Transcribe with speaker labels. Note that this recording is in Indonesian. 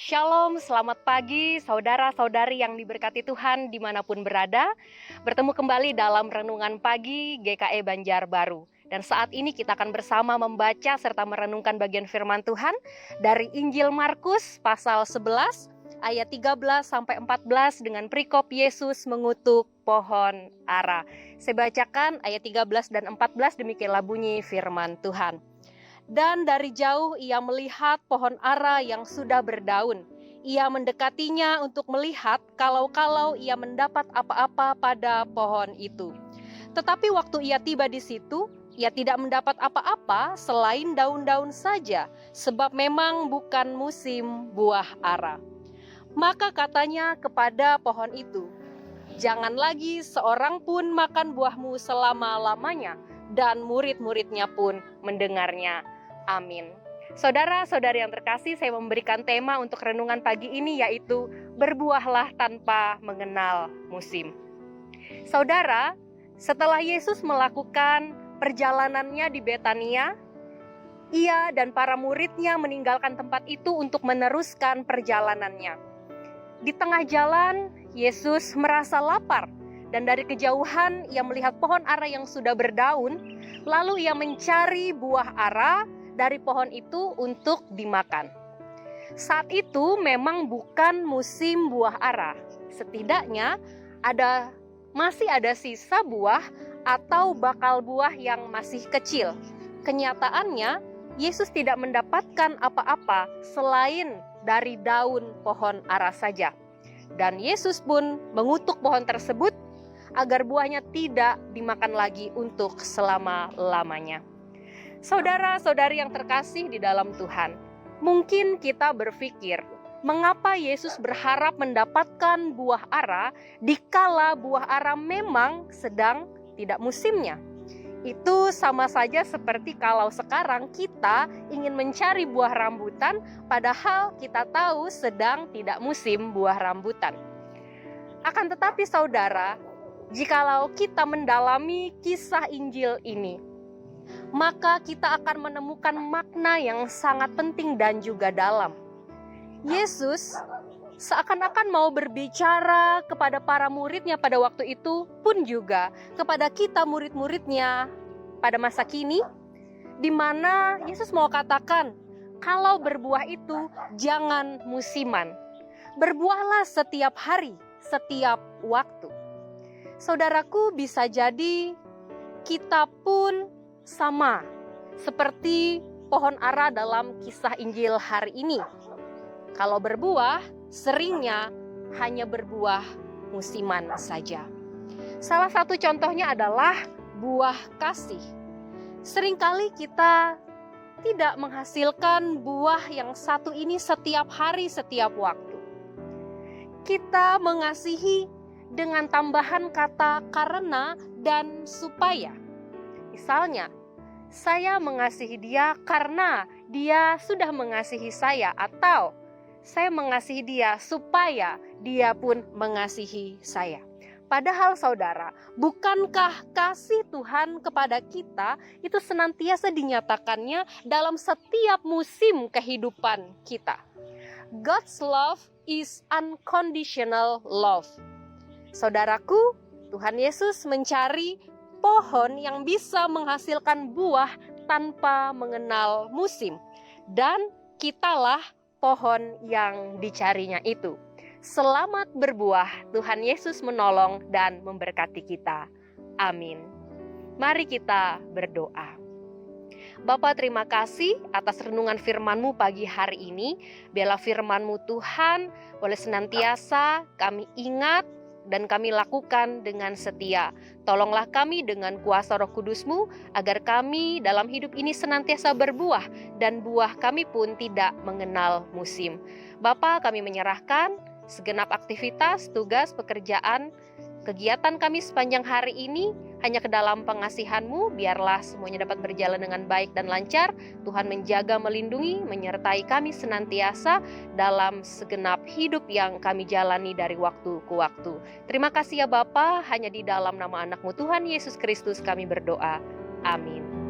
Speaker 1: Shalom, selamat pagi saudara-saudari yang diberkati Tuhan dimanapun berada. Bertemu kembali dalam Renungan Pagi GKE Banjarbaru. Dan saat ini kita akan bersama membaca serta merenungkan bagian firman Tuhan dari Injil Markus pasal 11 ayat 13 sampai 14 dengan perikop Yesus mengutuk pohon ara. Saya bacakan ayat 13 dan 14, demikianlah bunyi firman Tuhan. Dan dari jauh ia melihat pohon ara yang sudah berdaun. Ia mendekatinya untuk melihat kalau-kalau ia mendapat apa-apa pada pohon itu. Tetapi waktu ia tiba di situ, ia tidak mendapat apa-apa selain daun-daun saja, sebab memang bukan musim buah ara. Maka katanya kepada pohon itu, "Jangan lagi seorang pun makan buahmu selama-lamanya," dan murid-muridnya pun mendengarnya. Amin. Saudara-saudari yang terkasih, saya memberikan tema untuk renungan pagi ini yaitu berbuahlah tanpa mengenal musim. Saudara, setelah Yesus melakukan perjalanannya di Betania, ia dan para muridnya meninggalkan tempat itu untuk meneruskan perjalanannya. Di tengah jalan, Yesus merasa lapar dan dari kejauhan ia melihat pohon ara yang sudah berdaun, lalu ia mencari buah ara dari pohon itu untuk dimakan. Saat itu memang bukan musim buah ara. Setidaknya masih ada sisa buah atau bakal buah yang masih kecil. Kenyataannya, Yesus tidak mendapatkan apa-apa selain dari daun pohon ara saja. Dan Yesus pun mengutuk pohon tersebut agar buahnya tidak dimakan lagi untuk selama-lamanya. Saudara-saudari yang terkasih di dalam Tuhan, mungkin kita berpikir, mengapa Yesus berharap mendapatkan buah ara dikala buah ara memang sedang tidak musimnya? Itu sama saja seperti kalau sekarang kita ingin mencari buah rambutan, padahal kita tahu sedang tidak musim buah rambutan. Akan tetapi saudara, jikalau kita mendalami kisah Injil ini, maka kita akan menemukan makna yang sangat penting dan juga dalam. Yesus seakan-akan mau berbicara kepada para muridnya pada waktu itu, pun juga kepada kita murid-muridnya pada masa kini, di mana Yesus mau katakan, kalau berbuah itu jangan musiman. Berbuahlah setiap hari, setiap waktu. Saudaraku, bisa jadi kita pun sama seperti pohon ara dalam kisah Injil hari ini. Kalau berbuah, seringnya hanya berbuah musiman saja. Salah satu contohnya adalah buah kasih. Seringkali kita tidak menghasilkan buah yang satu ini setiap hari, setiap waktu. Kita mengasihi dengan tambahan kata karena dan supaya. Misalnya, saya mengasihi dia karena dia sudah mengasihi saya, atau saya mengasihi dia supaya dia pun mengasihi saya. Padahal saudara, bukankah kasih Tuhan kepada kita itu senantiasa dinyatakannya dalam setiap musim kehidupan kita? God's love is unconditional love. Saudaraku, Tuhan Yesus mencari pohon yang bisa menghasilkan buah tanpa mengenal musim. Dan kitalah pohon yang dicarinya itu. Selamat berbuah, Tuhan Yesus menolong dan memberkati kita. Amin. Mari kita berdoa. Bapa, terima kasih atas renungan firman-Mu pagi hari ini. Biarlah firman-Mu Tuhan boleh senantiasa kami ingat dan kami lakukan dengan setia. Tolonglah kami dengan kuasa Roh Kudus-Mu, agar kami dalam hidup ini senantiasa berbuah, dan buah kami pun tidak mengenal musim. Bapa, kami menyerahkan segenap aktivitas, tugas, pekerjaan, kegiatan kami sepanjang hari ini hanya ke dalam pengasihan-Mu. Biarlah semuanya dapat berjalan dengan baik dan lancar. Tuhan menjaga, melindungi, menyertai kami senantiasa dalam segenap hidup yang kami jalani dari waktu ke waktu. Terima kasih ya Bapa, hanya di dalam nama anak-Mu Tuhan Yesus Kristus kami berdoa. Amin.